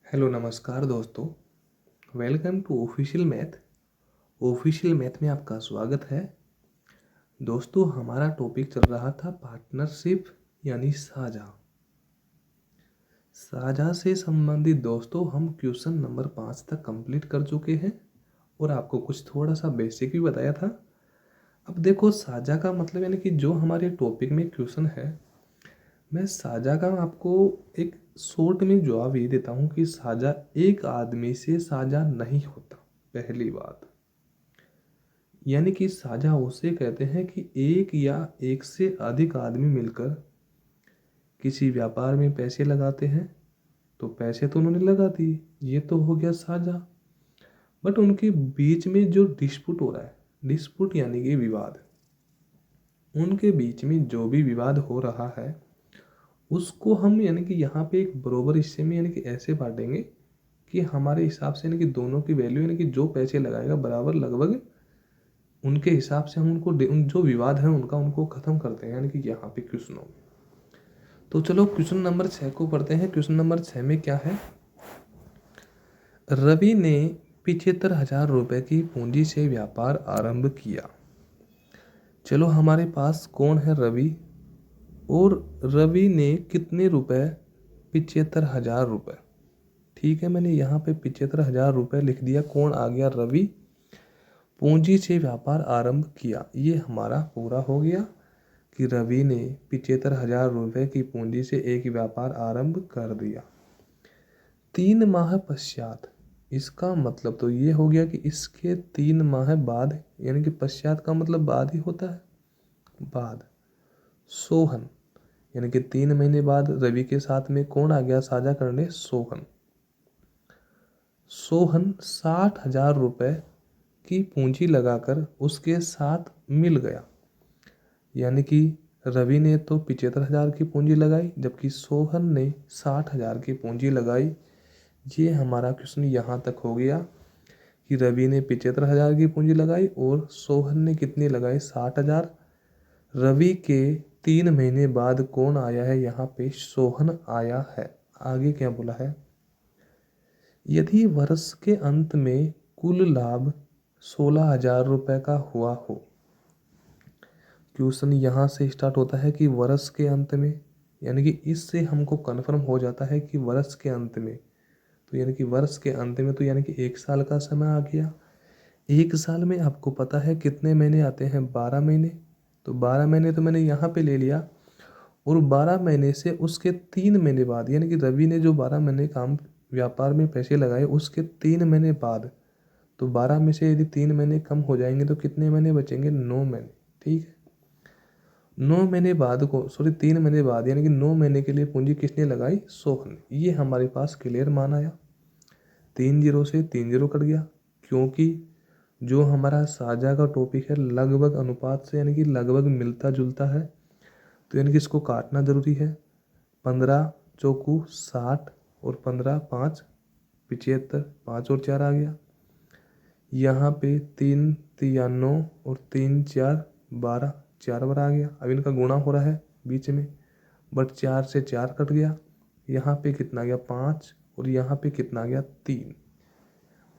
Hello नमस्कार दोस्तों। Welcome to official math. Official math में आपका स्वागत है। दोस्तों, हमारा टॉपिक चल रहा था पार्टनरशिप यानी साझा से संबंधित। दोस्तों, हम क्वेश्चन नंबर 5 तक कंप्लीट कर चुके हैं और आपको कुछ थोड़ा सा बेसिक भी बताया था। अब देखो, साझा का मतलब यानी कि जो हमारे टॉपिक में क्वेश्चन है, मैं साझा का आपको एक शॉर्ट में जवाब ये देता हूँ कि साझा एक आदमी से साझा नहीं होता। पहली बात, यानी कि साझा उसे कहते हैं कि एक या एक से अधिक आदमी मिलकर किसी व्यापार में पैसे लगाते हैं। तो पैसे तो उन्होंने लगा दिए, ये तो हो गया साझा। बट उनके बीच में जो डिस्प्यूट हो रहा है, डिस्प्यूट यानी कि विवाद, उनके बीच में जो भी विवाद हो रहा है उसको हम यानी कि यहाँ पे एक बराबर हिस्से में यानी कि ऐसे बांटेंगे कि हमारे हिसाब से यानी कि दोनों की वैल्यू यानी कि जो पैसे लगाएगा बराबर लगभग उनके हिसाब से हम उनको जो विवाद है उनको खत्म करते हैं, यानी कि यहाँ पे क्वेश्चनों में। तो चलो क्वेश्चन नंबर 6 को पढ़ते हैं। क्वेश्चन नंबर 6 में क्या है? रवि ने 75,000 रुपए की पूंजी से व्यापार आरंभ किया। चलो, हमारे पास कौन है? रवि। और रवि ने कितने रुपए? 75,000 रुपए। ठीक है, मैंने यहाँ पे 75,000 रुपए लिख दिया। कौन आ गया? रवि। पूंजी से व्यापार आरंभ किया, ये हमारा पूरा हो गया कि रवि ने 75,000 रुपए की पूंजी से एक व्यापार आरंभ कर दिया। 3 माह पश्चात, इसका मतलब तो ये हो गया कि इसके 3 माह बाद, यानी कि पश्चात का मतलब बाद ही होता है, बाद। सोहन, यानी कि 3 महीने बाद रवि के साथ में कौन आ गया साझा करने? सोहन। सोहन 60,000 रुपए की पूंजी लगाकर उसके साथ मिल गया। यानी कि रवि ने तो 75,000 की पूंजी लगाई जबकि सोहन ने 60,000 की पूंजी लगाई। ये हमारा क्वेश्चन यहाँ तक हो गया कि रवि ने 75,000 की पूंजी लगाई और सोहन ने कितनी लगाई? 60,000। रवि के 3 महीने बाद कौन आया है? यहाँ पे सोहन आया है। आगे क्या बोला है? यदि वर्ष के अंत में कुल लाभ 16,000 रुपये का हुआ हो। क्वेश्चन यहाँ से स्टार्ट होता है कि वर्ष के अंत में, यानी कि इससे हमको कन्फर्म हो जाता है कि वर्ष के अंत में, तो यानी कि वर्ष के अंत में तो यानी कि 1 साल का समय आ गया। 1 साल में आपको पता है कितने महीने आते हैं? 12 महीने। तो 12 महीने तो मैंने यहाँ पे ले लिया और 12 महीने से उसके 3 महीने बाद, यानी कि रवि ने जो 12 महीने काम व्यापार में पैसे लगाए उसके 3 महीने बाद, तो 12 में से यदि 3 महीने कम हो जाएंगे तो कितने महीने बचेंगे? 9 महीने। ठीक है, 9 महीने बाद को 3 महीने बाद, यानी कि 9 महीने के लिए पूंजी किसने लगाई? सोहन। ये हमारे पास क्लियर मान आया। 3 जीरो से 3 जीरो कट गया, क्योंकि जो हमारा साझा का टॉपिक है लगभग अनुपात से, यानी कि लगभग मिलता जुलता है, तो यानी कि इसको काटना जरूरी है। 15 चौकू 60 और 15 5 75, 5 और 4 आ गया। यहाँ पे 3 3 9 और 3 4 12, 4 बार आ गया। अब इनका गुणा हो रहा है बीच में, बट 4 से 4 कट गया। यहाँ पे कितना गया? 5 और यहाँ पे कितना गया? 3।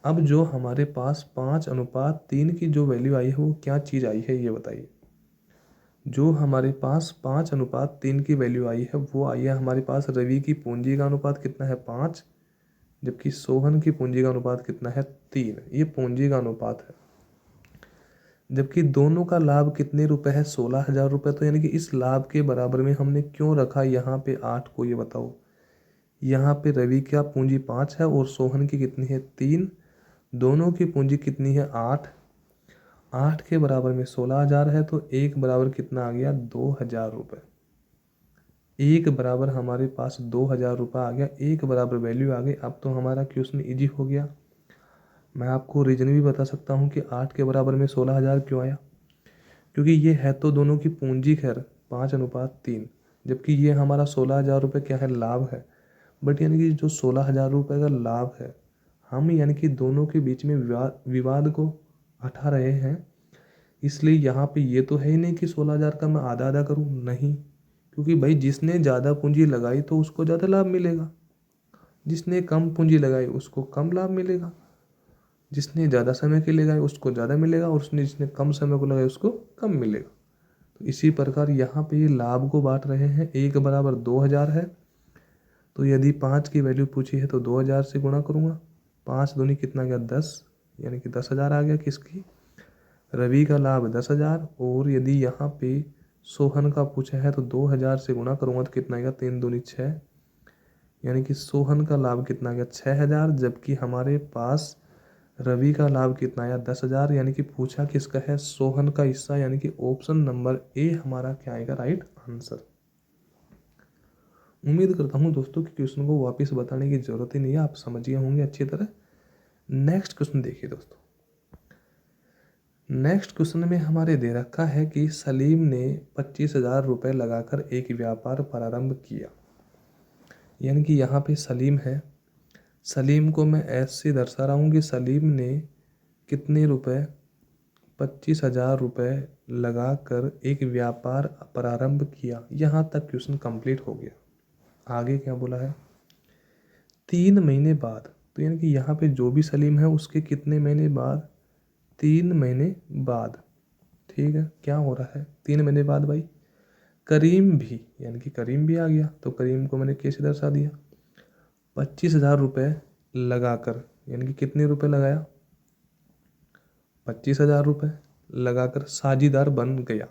अब जो हमारे पास 5:3 की जो वैल्यू आई है वो क्या चीज़ आई है ये बताइए। जो हमारे पास 5:3 की वैल्यू आई है वो आई है हमारे पास रवि की पूंजी का अनुपात कितना है? 5, जबकि सोहन की पूंजी का अनुपात कितना है? 3। ये पूंजी का अनुपात है। जबकि दोनों का लाभ कितने रुपए है? 16,000 रुपये। तो यानी कि इस लाभ के बराबर में हमने क्यों रखा यहाँ पे 8 को, ये बताओ। यहाँ पे रवि का पूंजी 5 है और सोहन की कितनी है? 3। दोनों की पूंजी कितनी है? 8। 8 के बराबर में 16,000 है, तो एक बराबर कितना आ गया? 2,000 रुपये। एक बराबर हमारे पास 2,000 रुपये आ गया, एक बराबर वैल्यू आ गई। अब तो हमारा क्वेश्चन इजी हो गया। मैं आपको रीजन भी बता सकता हूँ कि 8 के बराबर में 16,000 क्यों आया। क्योंकि ये है तो दोनों की पूंजी खैर 5:3, जबकि ये हमारा 16,000 रुपये क्या है? लाभ है। बट यानी कि जो 16,000 रुपये का लाभ है, हम यानी कि दोनों के बीच में विवाद को हटा रहे हैं। इसलिए यहाँ पे ये तो है ही नहीं कि 16,000 का मैं आधा आधा करूँ, नहीं। क्योंकि भाई जिसने ज़्यादा पूंजी लगाई तो उसको ज़्यादा लाभ मिलेगा। जिसने कम पूंजी लगाई उसको कम लाभ मिलेगा, जिसने ज़्यादा समय के लिए लगाई उसको ज़्यादा मिलेगा, और जिसने कम समय को लगाया उसको कम मिलेगा। तो इसी प्रकार यहाँ पे ये लाभ को बांट रहे हैं। 1 = 2000 है, तो यदि 5 की वैल्यू पूछी है तो 2000 से गुणा करूँगा। 5 दूनी कितना गया 10, यानी कि 10,000 आ गया किसकी, रवि का लाभ 10,000। और यदि यहाँ पे सोहन का पूछा है तो 2000 से गुणा करूँगा तो कितना आएगा, 3 दूनी 6, यानी कि सोहन का लाभ कितना गया 6000, जबकि हमारे पास रवि का लाभ कितना आया 10,000। यानी कि पूछा किसका है, सोहन का हिस्सा, यानी कि ऑप्शन नंबर ए हमारा क्या आएगा, राइट आंसर। उम्मीद करता हूँ दोस्तों कि क्वेश्चन को वापस बताने की जरूरत ही नहीं है, आप समझ गए होंगे अच्छी तरह। नेक्स्ट क्वेश्चन देखिए दोस्तों। नेक्स्ट क्वेश्चन में हमारे दे रखा है कि सलीम ने 25,000 रुपये लगाकर एक व्यापार प्रारंभ किया। यानी कि यहाँ पे सलीम है, सलीम को मैं ऐसे दर्शा रहा हूँ कि सलीम ने कितने रुपए, 25,000 रुपये लगाकर एक व्यापार प्रारंभ किया। यहाँ तक क्वेश्चन कंप्लीट हो गया। आगे क्या बोला है, 3 महीने बाद, तो यानी कि यहाँ पे जो भी सलीम है उसके कितने महीने बाद, 3 महीने बाद। ठीक है, क्या हो रहा है 3 महीने बाद भाई, करीम भी, यानी कि करीम भी आ गया। तो करीम को मैंने कैसे दर्शा दिया, 25,000 रुपये लगाकर, यानी कि कितने रुपए लगाया, 25,000 रुपये लगाकर साझीदार बन गया।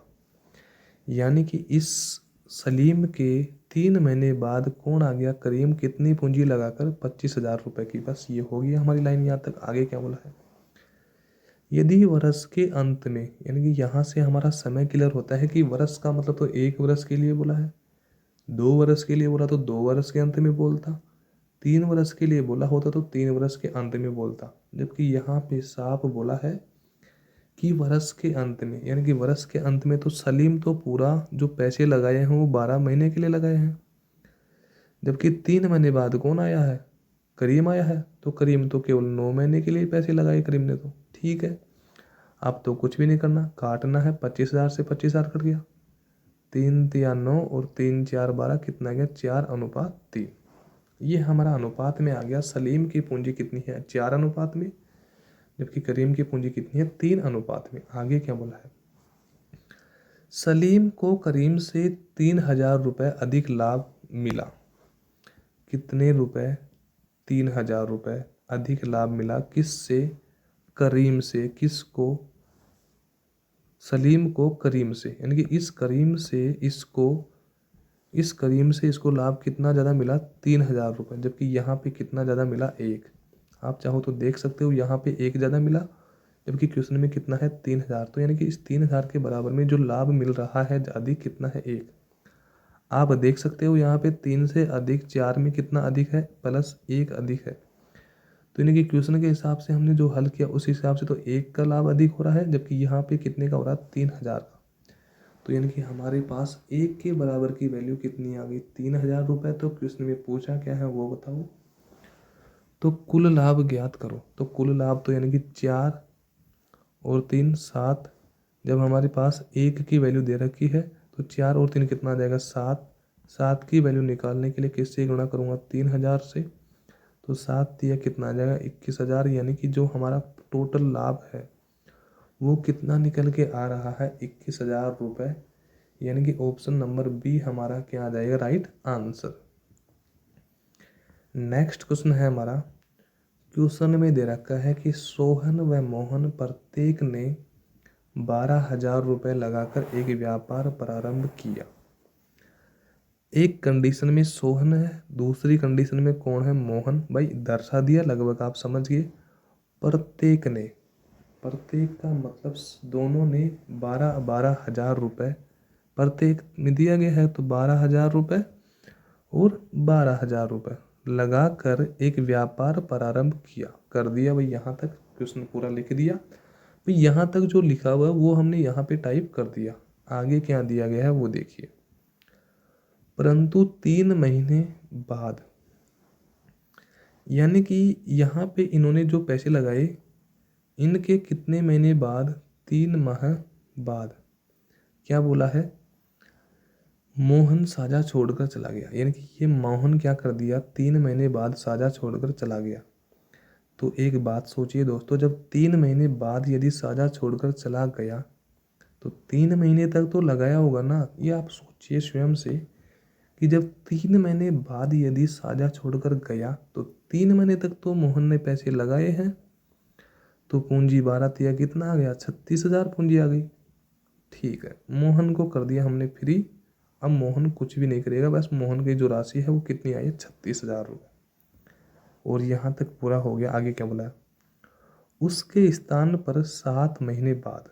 यानी कि इस सलीम के 3 महीने बाद कौन आ गया, करीम, कितनी पूंजी लगाकर 25,000 रुपये की। बस ये हो गया हमारी लाइन यहाँ तक। आगे क्या बोला है, यदि वर्ष के अंत में, यानी कि यहाँ से हमारा समय क्लियर होता है कि वर्ष का मतलब तो 1 वर्ष के लिए बोला है, 2 वर्ष के लिए बोला तो 2 वर्ष के अंत में बोलता, 3 वर्ष के लिए बोला होता तो 3 वर्ष के अंत में बोलता। जबकि यहाँ पे साफ बोला है कि वर्ष के अंत में, यानी कि वर्ष के अंत में तो सलीम तो पूरा जो पैसे लगाए हैं वो 12 महीने के लिए लगाए हैं, जबकि 3 महीने बाद कौन आया है, करीम आया है। तो करीम तो केवल 9 महीने के लिए पैसे लगाए करीम ने। तो ठीक है, अब तो कुछ भी नहीं करना, काटना है, 25,000 से 25,000 कट गया, 3 तिया 9 और 3 4 12, कितना गया 4:3। ये हमारा अनुपात में आ गया। सलीम की पूंजी कितनी है, 4 अनुपात में, जबकि करीम की पूंजी कितनी है, 3 अनुपात में। आगे क्या बोला है, सलीम को करीम से 3,000 रुपये अधिक लाभ मिला। कितने रुपए, 3,000 रुपये अधिक लाभ मिला, किससे, करीम से। किसको, सलीम को करीम से, यानी कि इस करीम से इसको लाभ कितना ज़्यादा मिला, 3,000 रुपये, जबकि यहाँ पे कितना ज़्यादा मिला, 1। आप चाहो तो देख सकते हो, यहाँ पे 1 ज़्यादा मिला, जबकि क्वेश्चन में कितना है 3,000। तो यानी कि इस 3,000 के बराबर में जो लाभ मिल रहा है अधिक, कितना है, 1। आप देख सकते हो यहाँ पे 3 से अधिक 4 में कितना अधिक है, +1 अधिक है। तो यानी कि क्वेश्चन के हिसाब से हमने जो हल किया उस हिसाब से तो 1 का लाभ अधिक हो रहा है, जबकि यहाँ पे कितने का हो रहा है, 3,000 का। तो यानी कि हमारे पास 1 के बराबर की वैल्यू कितनी आ गई, 3,000 रुपये। तो क्वेश्चन में पूछा क्या है वो बताओ, तो कुल लाभ ज्ञात करो। तो कुल लाभ तो यानी कि 4 और 3 7, जब हमारे पास 1 की वैल्यू दे रखी है तो 4 और 3 कितना आ जाएगा, 7। 7 की वैल्यू निकालने के लिए किससे गुणा करूँगा, 3,000 से। तो 7 दिया कितना आ जाएगा, 21,000। यानी कि जो हमारा टोटल लाभ है वो कितना निकल के आ रहा है, 21,000 रुपये। यानी कि ऑप्शन नंबर बी हमारा क्या आ जाएगा, राइट आंसर। नेक्स्ट क्वेश्चन है हमारा, क्वेश्चन में दे रखा है कि सोहन व मोहन प्रत्येक ने 12,000 रुपये लगाकर एक व्यापार प्रारंभ किया। एक कंडीशन में सोहन है, दूसरी कंडीशन में कौन है, मोहन। भाई दर्शा दिया, लगभग आप समझ गए। प्रत्येक ने, प्रत्येक का मतलब दोनों ने 12,000 रुपये प्रत्येक में दिया गया है, तो 12,000 रुपये और 12,000 रुपये लगाकर एक व्यापार प्रारंभ किया, कर दिया। भाई यहाँ तक क्वेश्चन पूरा लिख दिया। भाई यहाँ तक जो लिखा हुआ है वो हमने यहाँ पे टाइप कर दिया। आगे क्या दिया गया है वो देखिए, परंतु 3 महीने बाद, यानी कि यहाँ पे इन्होंने जो पैसे लगाए इनके कितने महीने बाद, 3 माह बाद। क्या बोला है, मोहन साझा छोड़कर चला गया, यानी कि ये मोहन क्या कर दिया, 3 महीने बाद साझा छोड़कर चला गया। तो एक बात सोचिए दोस्तों, जब 3 महीने बाद यदि साझा छोड़कर चला गया तो 3 महीने तक तो लगाया होगा ना। ये आप सोचिए स्वयं से कि जब 3 महीने बाद यदि साझा छोड़कर गया तो 3 महीने तक तो मोहन ने पैसे लगाए हैं। तो पूंजी 12 तिया कितना आ गया, 36,000 पूंजी आ गई। ठीक है, मोहन को कर दिया हमने फ्री। अब मोहन कुछ भी नहीं करेगा, बस मोहन की जो राशि है वो कितनी आई है, 36,000 रुपये। और यहाँ तक पूरा हो गया। आगे क्या बोला है, उसके स्थान पर 7 महीने बाद,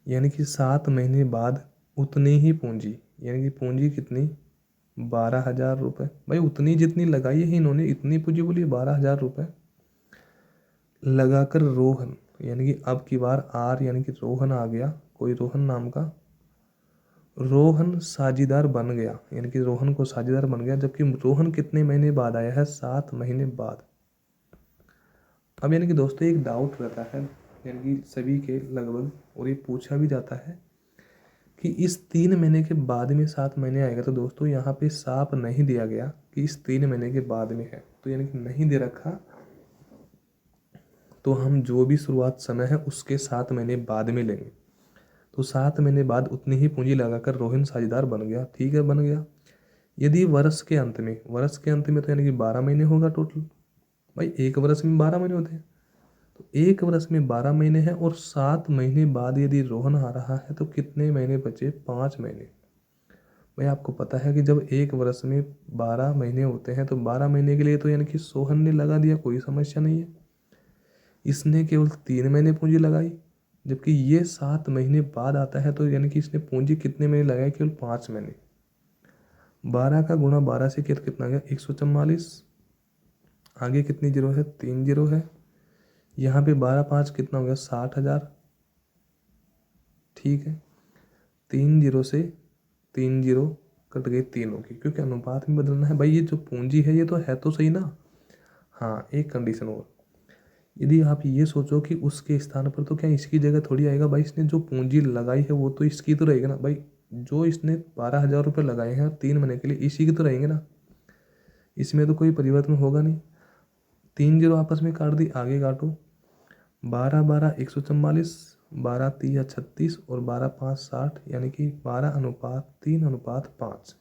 यानी कि 7 महीने बाद उतनी ही पूंजी, यानी कि पूंजी कितनी, 12,000 रुपये। भाई उतनी जितनी लगाई है इन्होंने, इतनी पूंजी बोली 12,000 रुपये लगाकर रोहन, यानी कि अब की बार आर यानी कि रोहन आ गया, कोई रोहन नाम का, रोहन साझीदार बन गया, यानी कि रोहन को साझीदार बन गया। जबकि रोहन कितने महीने बाद आया है, 7 महीने बाद। अब यानी कि दोस्तों एक डाउट रहता है, यानी कि सभी के लगभग, और ये पूछा भी जाता है कि इस 3 महीने के बाद में 7 महीने आएगा। तो दोस्तों यहाँ पे साफ नहीं दिया गया कि इस 3 महीने के बाद में है, तो यानी कि नहीं दे रखा, तो हम जो भी शुरुआत समय है उसके 7 महीने बाद में लेंगे। तो 7 महीने बाद उतनी ही पूंजी लगाकर रोहन साझेदार बन गया। ठीक है, बन गया। यदि वर्ष के अंत में, वर्ष के अंत में तो यानी कि 12 महीने होगा टोटल। भाई एक वर्ष में 12 महीने होते हैं, तो एक वर्ष में 12 महीने हैं, और 7 महीने बाद यदि रोहन आ रहा है तो कितने महीने बचे, 5 महीने। भाई आपको पता है कि जब एक वर्ष में 12 महीने होते हैं तो 12 महीने के लिए तो यानी कि सोहन ने लगा दिया, कोई समस्या नहीं है। इसने केवल 3 महीने पूंजी लगाई, जबकि ये 7 महीने बाद आता है, तो यानी कि इसने पूंजी कितने महीने लगाई, केवल 5 महीने। 12 का गुणा 12 से कितना गया, 144। आगे कितनी जीरो है, 3 जीरो है। यहाँ पे 12 5 कितना हो गया, 60,000। ठीक है, 3 जीरो से 3 जीरो कट गए तीनों की, क्योंकि अनुपात में बदलना है। भाई ये जो पूंजी है ये तो है तो सही ना। हाँ, एक कंडीशन और, यदि आप ये सोचो कि उसके स्थान पर, तो क्या इसकी जगह थोड़ी आएगा। भाई इसने जो पूंजी लगाई है वो तो इसकी तो रहेगी ना। भाई जो इसने 12,000 रुपये लगाए हैं 3 महीने के लिए, इसी की तो रहेंगे ना, इसमें तो कोई परिवर्तन होगा नहीं। 3 जीरो आपस में काट दी, आगे काटो। 12 12 144, 12 3 36 और 12 5 60, यानी कि 12:3:5।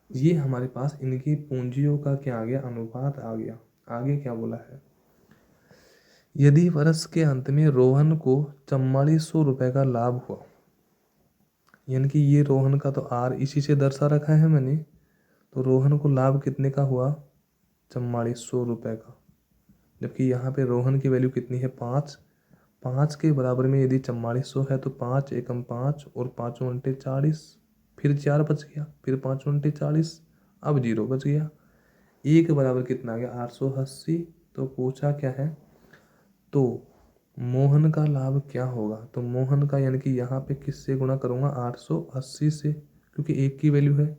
ये हमारे पास इनकी पूंजियों का क्या आ गया, अनुपात आ गया। आगे क्या बोला है, यदि वर्ष के अंत में रोहन को 4400 रुपये का लाभ हुआ, यानी कि ये रोहन का तो आर इसी से दर्शा रखा है मैंने, तो रोहन को लाभ कितने का हुआ, 4400 रुपये का। जबकि यहाँ पे रोहन की वैल्यू कितनी है, 5। 5 के बराबर में यदि 4400 है तो 5 एकम 5 और 5 उनटे 40, फिर 4 बच गया, फिर 5 उनटे 40, अब 0 बच गया। एक बराबर कितना आ गया, 880। तो पूछा क्या है, तो मोहन का लाभ क्या होगा। तो मोहन का यानी कि यहाँ पे किससे गुणा करूँगा, 880 से, क्योंकि एक की वैल्यू है।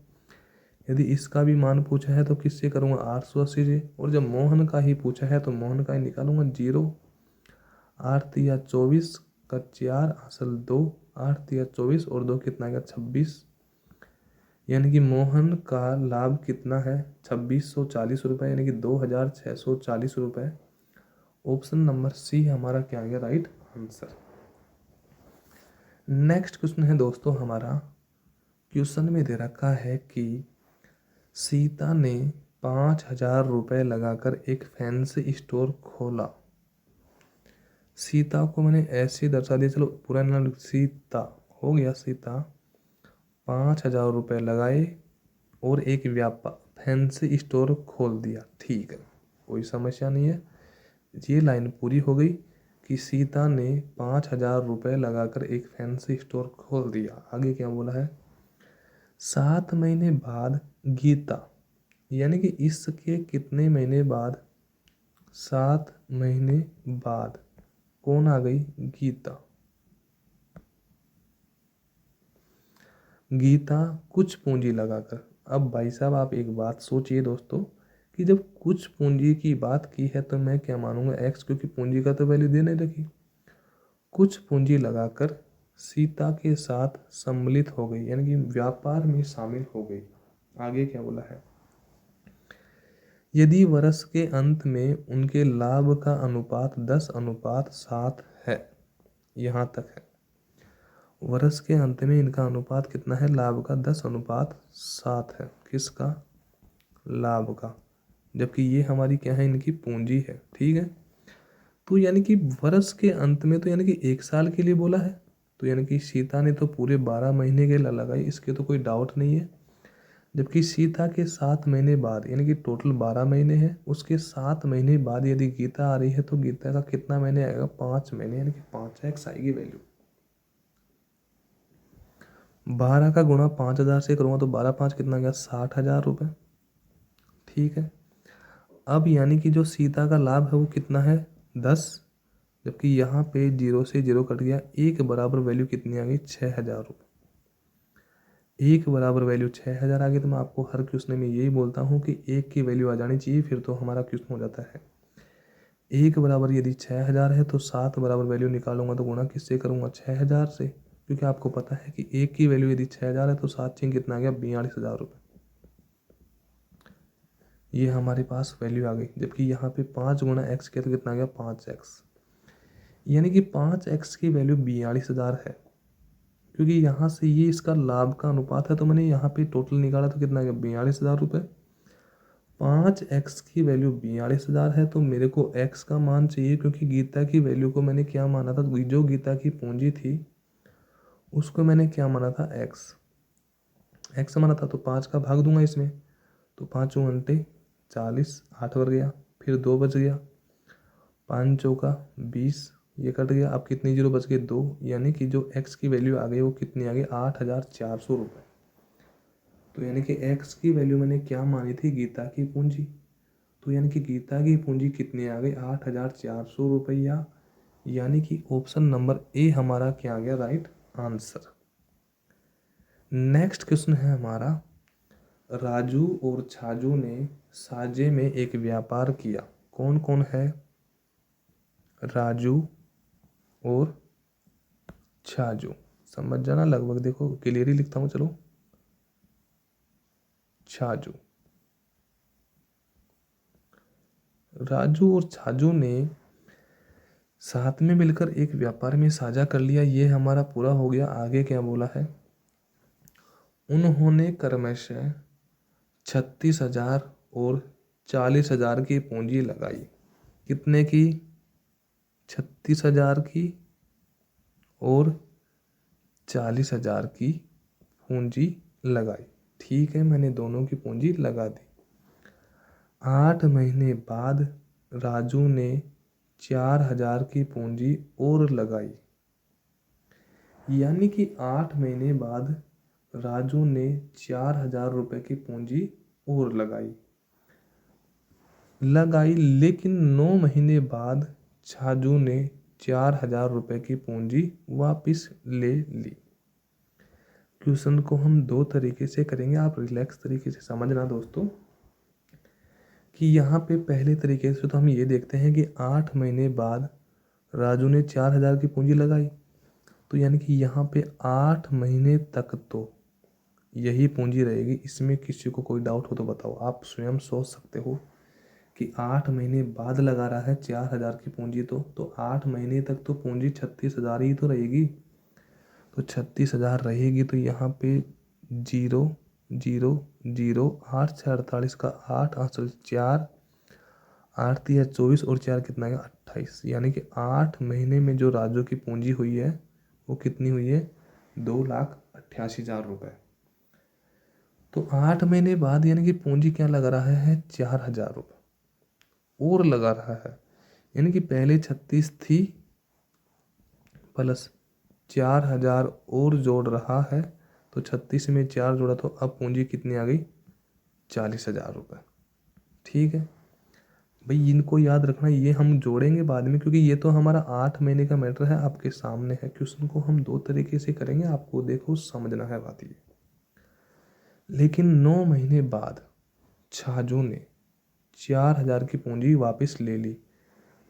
यदि इसका भी मान पूछा है तो किससे करूँगा, 880 से। और जब मोहन का ही पूछा है तो मोहन का ही निकालूंगा, 0। 8 तिया 24 का 4 असल 2, 8 तिया 24 और 2 कितना आएगा, 26। यानी कि मोहन का लाभ कितना है, 2640 रुपये, यानी कि 2640 रुपये। ऑप्शन नंबर सी हमारा क्या आ गया, राइट आंसर। नेक्स्ट क्वेश्चन है दोस्तों हमारा, क्वेश्चन में दे रखा है कि सीता ने 5,000 रुपये लगाकर एक फैंसी स्टोर खोला। सीता को मैंने ऐसे दर्शा दिया, चलो पूरा नाम सीता हो गया। सीता 5,000 रुपये लगाए और एक व्यापार फैंसी स्टोर खोल दिया। ठीक है, कोई समस्या नहीं है। ये लाइन पूरी हो गई कि सीता ने 5,000 रुपये लगाकर एक फैंसी स्टोर खोल दिया। आगे क्या बोला है, 7 महीने बाद गीता, यानी कि इसके कितने महीने बाद, 7 महीने बाद कौन आ गई, गीता। गीता कुछ पूंजी लगाकर, अब भाई साहब आप एक बात सोचिए दोस्तों कि जब कुछ पूंजी की बात की है तो मैं क्या मानूंगा, एक्स, क्योंकि पूंजी का तो वैल्यू दे नहीं रखी। कुछ पूंजी लगाकर सीता के साथ सम्मिलित हो गई, यानी कि व्यापार में शामिल हो गई। आगे क्या बोला है, यदि वर्ष के अंत में उनके लाभ का अनुपात 10:7 है। यहाँ तक है, वर्ष के अंत में इनका अनुपात कितना है, लाभ का 10:7 है। किसका, लाभ का, जबकि ये हमारी क्या है, इनकी पूंजी है। ठीक है, तो यानी कि वर्ष के अंत में, तो यानी कि 1 साल के लिए बोला है, तो यानी कि सीता ने तो पूरे 12 महीने के लिए लगाई, इसके तो कोई डाउट नहीं है। जबकि सीता के 7 महीने बाद, यानी कि टोटल 12 महीने हैं, उसके 7 महीने बाद यदि गीता आ रही है तो गीता का कितना महीने आएगा, 5 महीने, यानी कि 5x आएगी वैल्यू। 12 का गुणा 5,000 से करूँगा तो 12×5 कितना गया, 60,000 रुपये। ठीक है, अब यानी कि जो सीता का लाभ है वो कितना है, 10, जबकि यहाँ पे 0 से 0 कट गया, एक बराबर वैल्यू कितनी आ गई, 6,000 रुपये। एक बराबर वैल्यू 6,000 आ गई। तो मैं आपको हर क्वेश्चन में यही बोलता हूँ कि एक की वैल्यू आ जानी चाहिए, फिर तो हमारा क्वेश्चन हो जाता है। एक बराबर यदि 6,000 है तो 7 बराबर वैल्यू निकालूंगा तो गुणा किससे करूँगा, 6,000 से, क्योंकि आपको पता है कि एक की वैल्यू यदि 6,000 है तो 7×6 कितना आ गया, 42,000 रुपये। ये हमारे पास वैल्यू आ गई। जबकि यहाँ पे 5×x किया तो कितना आ गया, 5x, यानी कि 5x की वैल्यू 42,000 है। क्योंकि यहाँ से ये इसका लाभ का अनुपात है, तो मैंने यहाँ पे टोटल निकाला तो कितना आ गया, 42,000 रुपये। 5x की वैल्यू 42,000 है, तो मेरे को x का मान चाहिए, क्योंकि गीता की वैल्यू को मैंने क्या माना था, जो गीता की पूंजी थी उसको मैंने क्या माना था, x माना था। तो 5 का भाग दूंगा इसमें, तो 5×4 = 40, 8 बच गया, फिर 2 बच गया, 5×4 = 20, ये कट गया। अब कितनी जीरो बच गए, 2, यानी कि जो x की वैल्यू आ गई वो कितनी आ गई, 8,400 रुपये। तो यानी कि x की वैल्यू मैंने क्या मानी थी, गीता की पूंजी, तो यानी कि गीता की पूंजी कितनी आ गई, 8,400 रुपया। यानी कि ऑप्शन नंबर ए हमारा क्या आ गया, राइट आंसर। नेक्स्ट क्वेश्चन है हमारा, राजू और छाजू ने साजे में एक व्यापार किया। कौन कौन है, राजू और छाजू, समझ जाना, लगभग देखो क्लियर ही लिखता हूँ, चलो। छाजू, राजू और छाजू ने साथ में मिलकर एक व्यापार में साझा कर लिया। ये हमारा पूरा हो गया। आगे क्या बोला है, उन्होंने क्रमशः 36,000 और 40,000 की पूंजी लगाई। कितने की, 36,000 की और 40,000 की पूंजी लगाई। ठीक है, मैंने दोनों की पूंजी लगा दी। 8 महीने बाद राजू ने 4,000 की पूंजी और लगाई, यानी कि 8 महीने बाद राजू ने 4,000 रुपये की पूंजी और लगाई, लेकिन 9 महीने बाद छाजू ने 4,000 रुपये की पूंजी वापस ले ली। क्वेश्चन को हम दो तरीके से करेंगे, आप रिलैक्स तरीके से समझना दोस्तों। कि यहाँ पे पहले तरीके से तो हम ये देखते हैं कि 8 महीने बाद राजू ने 4,000 की पूंजी लगाई, तो यानी कि यहाँ पे 8 महीने तक तो यही पूंजी रहेगी। इसमें किसी को कोई डाउट हो तो बताओ, आप स्वयं सोच सकते हो कि 8 महीने बाद लगा रहा है 4,000 की पूंजी, तो 8 महीने तक तो पूंजी 36,000 ही तो रहेगी। तो 36,000 रहेगी, तो यहाँ पे 0 0 0, 8 से 48 का 8, 4, 8 या 24 और 4 कितना है, 28, यानी कि 8 महीने में जो राजू की पूंजी हुई है वो कितनी हुई है, 2,88,000 रुपये। तो 8 महीने बाद यानी कि पूंजी क्या लगा रहा है, 4,000 रुपये और लगा रहा है, यानी कि पहले 36 थी प्लस 4,000 और जोड़ रहा है, तो 36 में 4 जोड़ा तो अब पूंजी कितनी आ गई, 40,000 रुपये। ठीक है भाई, इनको याद रखना, ये हम जोड़ेंगे बाद में, क्योंकि ये तो हमारा 8 महीने का मैटर है, आपके सामने है। क्वेश्चन को हम दो तरीके से करेंगे, आपको देखो समझना है बात ये। लेकिन 9 महीने बाद छाजू ने 4,000 की पूंजी वापस ले ली।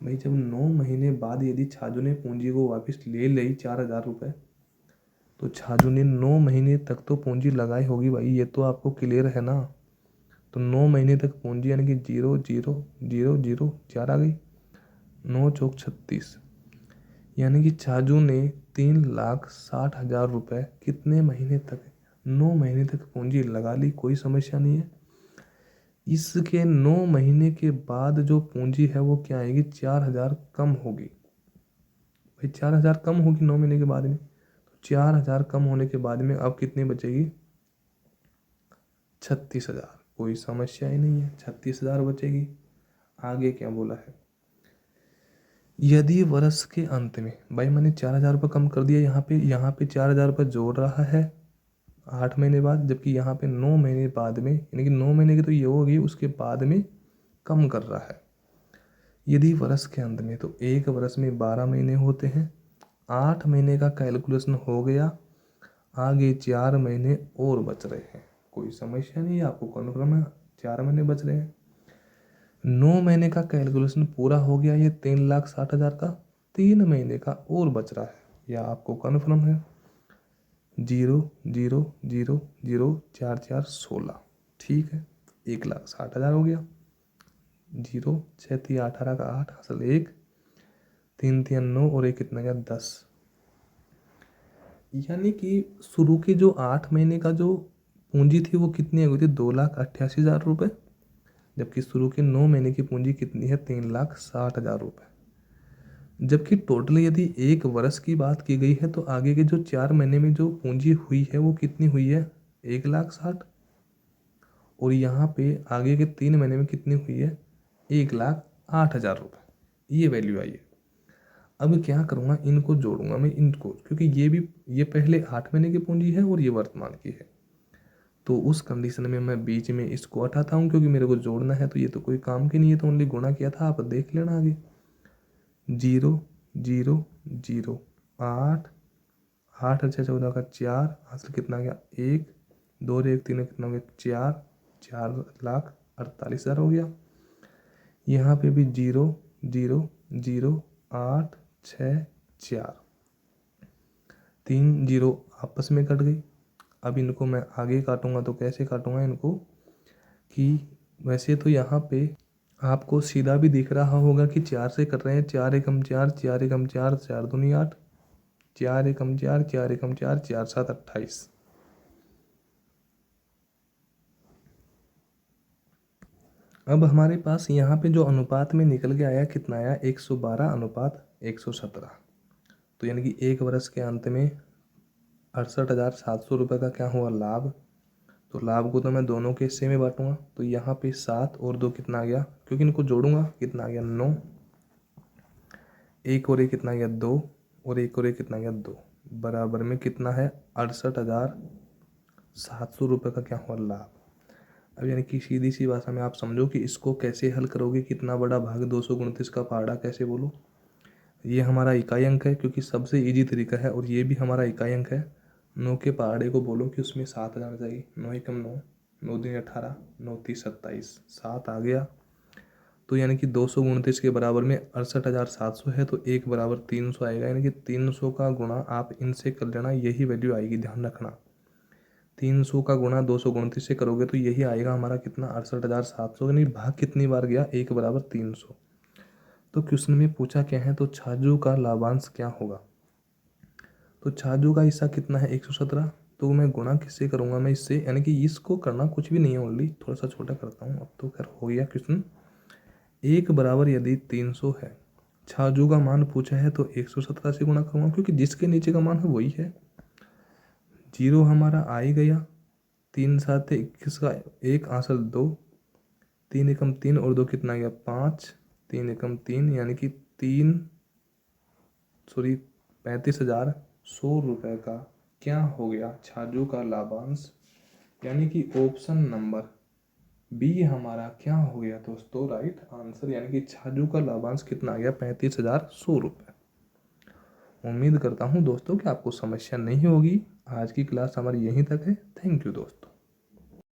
भाई जब 9 महीने बाद यदि छाजू ने पूंजी को वापस ले ली 4,000 रुपये, तो छाजू ने 9 महीने तक तो पूंजी लगाई होगी भाई, ये तो आपको क्लियर है ना। तो 9 महीने तक पूंजी यानी कि 0 0 0 0 4 आ गई, 9 चौक 36, यानी कि छाजू ने 3,60,000 रुपये कितने महीने तक, 9 महीने तक पूंजी लगा ली, कोई समस्या नहीं है। इसके 9 महीने के बाद जो पूंजी है वो क्या आएगी, 4,000 कम होगी भाई, 4,000 कम होगी 9 महीने के बाद में। तो 4,000 कम होने के बाद में अब कितनी बचेगी, 36,000, कोई समस्या ही नहीं है, 36,000 बचेगी। आगे क्या बोला है, यदि वर्ष के अंत में, भाई मैंने 4,000 रुपये कम कर दिया, यहाँ पे 4,000 रुपये जोड़ रहा है 8 महीने बाद, जबकि यहाँ पे 9 महीने बाद में, यानी कि 9 महीने की तो ये होगी, उसके बाद में कम कर रहा है। यदि वर्ष के अंत में, तो एक वर्ष में 12 महीने होते हैं, 8 महीने का कैलकुलेशन हो गया, आगे 4 महीने और बच रहे हैं, कोई समस्या नहीं है, आपको कन्फर्म है 4 महीने बच रहे हैं। 9 महीने का कैलकुलेशन पूरा हो गया, ये 3,60,000 का, 3 महीने का और बच रहा है, यह आपको कन्फर्म है। 0 0 0 0 4 4 16, ठीक है, 1,60,000 हो गया। 0 6 3 18 का 8 हासिल 1, 3 3 9 और 1 कितना गया 10, यानी कि शुरू के जो 8 महीने का जो पूंजी थी वो कितनी हो गई थी, 2,88,000 रुपये, जबकि शुरू के 9 महीने की पूंजी कितनी है, 3,60,000 रुपये। जबकि टोटल यदि एक वर्ष की बात की गई है तो आगे के जो 4 महीने में जो पूंजी हुई है वो कितनी हुई है, 1,60,000, और यहाँ पे आगे के 3 महीने में कितनी हुई है, 1,08,000 रुपये, ये वैल्यू आई है। अब क्या करूँगा, इनको जोड़ूंगा मैं इनको, क्योंकि ये पहले 8 महीने की पूंजी है और ये वर्तमान की है, तो उस कंडीशन में मैं बीच में इसको हटाता हूँ, क्योंकि मेरे को जोड़ना है, तो ये तो कोई काम की नहीं है, तो ओनली गुणा किया था, आप देख लेना आगे। 0 0 0 8 8 अच्छा 14 का 4 हासिल कितना गया 1, 2 1 3 कितना हो गया 4, 4,48,000 हो गया। यहाँ पे भी 0 0 0 8 6 4, 3 0 आपस में कट गई। अब इनको मैं आगे काटूंगा तो कैसे काटूंगा इनको, कि वैसे तो यहाँ पे आपको सीधा भी दिख रहा होगा कि 4 से कर रहे हैं, 4 एकम 4 4 एकम 4 4 दूनी 8, 4 एकम 4 4 एकम 4 4 7 28। अब हमारे पास यहाँ पे जो अनुपात में निकल के आया कितना आया, 112 अनुपात 117, तो यानी कि एक वर्ष के अंत में 68,700 रुपये का क्या हुआ, लाभ। तो लाभ को तो मैं दोनों के हिस्से में बांटूंगा, तो यहाँ पे 7 और 2 कितना आ गया, क्योंकि इनको जोड़ूंगा कितना आ गया 9, 1 और 1 कितना आ गया 2, और 1 और 1 कितना आ गया 2, बराबर में कितना है 68,700 रुपये का क्या हुआ, लाभ। अब यानी कि सीधी सी भाषा में आप समझो कि इसको कैसे हल करोगे, कितना बड़ा भाग 229 का पहाड़ा कैसे बोलो। ये हमारा इकाई अंक है, क्योंकि सबसे इजी तरीका है, और ये भी हमारा इकाई अंक है। 9 के पहाड़े को बोलो कि उसमें 7 जाना चाहिए, 9 एकम 9, 9 दूनी 18, 9 तीस 27, 7 आ गया। तो यानी कि 229 के बराबर में 68,700 है, तो 1 बराबर 300 आएगा, यानी कि 300 का गुणा आप इनसे कर लेना, यही वैल्यू आएगी, ध्यान रखना। 300 का गुणा 229 से करोगे तो यही आएगा हमारा कितना, 68,700, यानी भाग कितनी बार गया, 1 बराबर 300। तो क्वेश्चन में पूछा क्या है, तो छाजू का लाभांश क्या होगा। तो छाजू का हिस्सा कितना है, 117, तो मैं गुणा किससे करूँगा, मैं इससे, यानी कि इसको करना कुछ भी नहीं है, ओनली थोड़ा सा छोटा करता हूँ, अब तो खैर हो गया क्वेश्चन। 1 बराबर यदि 300 है, छाजू का मान पूछा है, तो 117 से गुणा करूँगा, क्योंकि जिसके नीचे का मान है वही है। 0 हमारा आ ही गया, 3 7 21 का 1 हासिल 2, 3 एकम 3 और 2 कितना गया 5, 3 एकम 3, यानी कि 35,100 रुपये का क्या हो गया, छाजू का लाभांश। यानी कि ऑप्शन नंबर बी हमारा क्या हो गया दोस्तों, राइट आंसर, यानी कि छाजू का लाभांश कितना आ गया, 35,100 रुपये। उम्मीद करता हूँ दोस्तों कि आपको समस्या नहीं होगी। आज की क्लास हमारी यहीं तक है। थैंक यू दोस्तों।